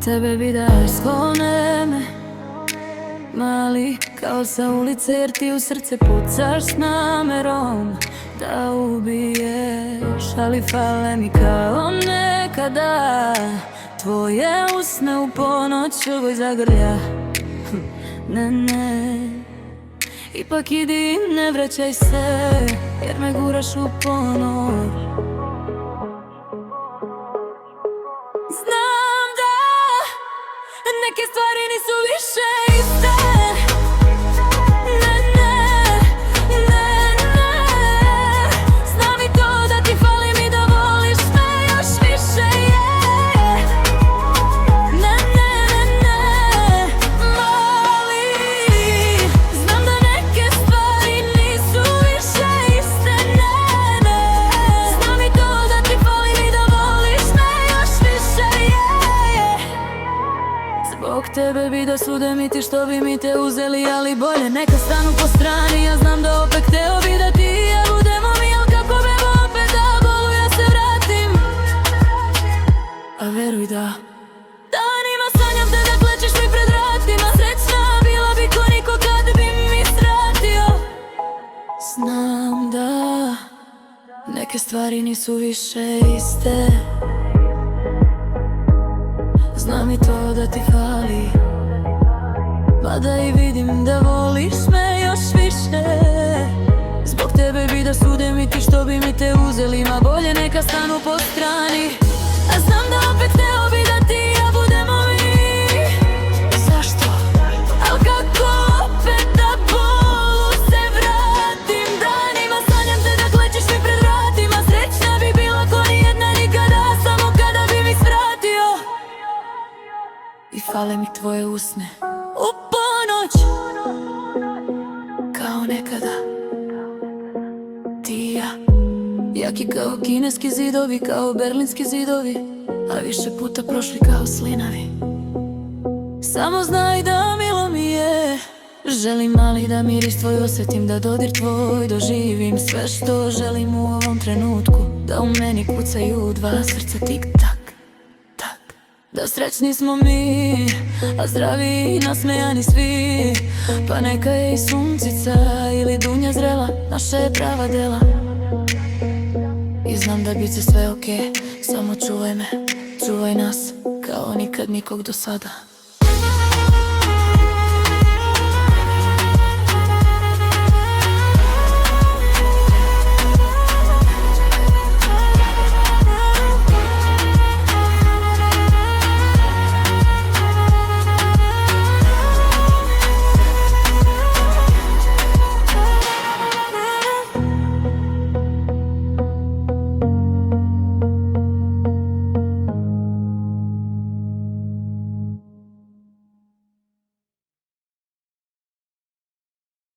tebe bi da sklone me, mali kao sa ulice, jer ti u srce pucaš s namerom da ubiješ. Ali fale mi kao nekada tvoje usne u ponoć ovoj zagrlja. Ne, ne, ipak idi, ne vraćaj se, jer me guraš u ponor. Znam da neke stvari nisu više iste. Ne, ne, ne, ne. Znam i to da ti fali mi, da voliš me još više, yeah. Ne, ne, ne, ne, mali. Znam da neke stvari nisu više iste, ne, ne. Znam i to da ti fali mi, da voliš me još više, yeah. Zbog tebe bi da sude mi ti što bi mi te uzeli, ali bolje neka stanu po strani. Ja znam da opet hteo bi da ti i ja budemo mi, al kako bebo opet da bolu ja se vratim. A veruj da danima sanjam te da klečiš mi pred vratima. Srećna bila bi ko niko kad bi mi svratio. Znam da neke stvari nisu više iste. Znam i to da ti fali, mada i vidim da voliš me još više. Zbog tebe bi da sude mi ti što bi mi te uzeli, ma bolje neka stanu po strani. A znam da opet hteo bi da ti i ja budemo mi. Zašto? Al kako opet da bolu se vratim. Danima sanjam te da klečiš mi pred vratima. Srećna bi bila ko nijedna nikada, samo kada bi mi svratio. I fale mi tvoje usne u ponoć, kao nekada ti i ja. Jaki kao kineski zidovi, kao berlinski zidovi, a više puta prošli kao slinavi. Samo znaj da milo mi je, želim mali da miris tvoj osjetim, da dodir tvoj doživim. Sve što želim u ovom trenutku, da u meni kucaju dva srca tik tak. Da srećni smo mi, a zdravi i nasmejani svi. Pa neka je i sunčica ili dunja zrela, naša je prava dela. I znam da bit će sve okej, samo čuvaj me, čuvaj nas, kao nikad nikog do sada.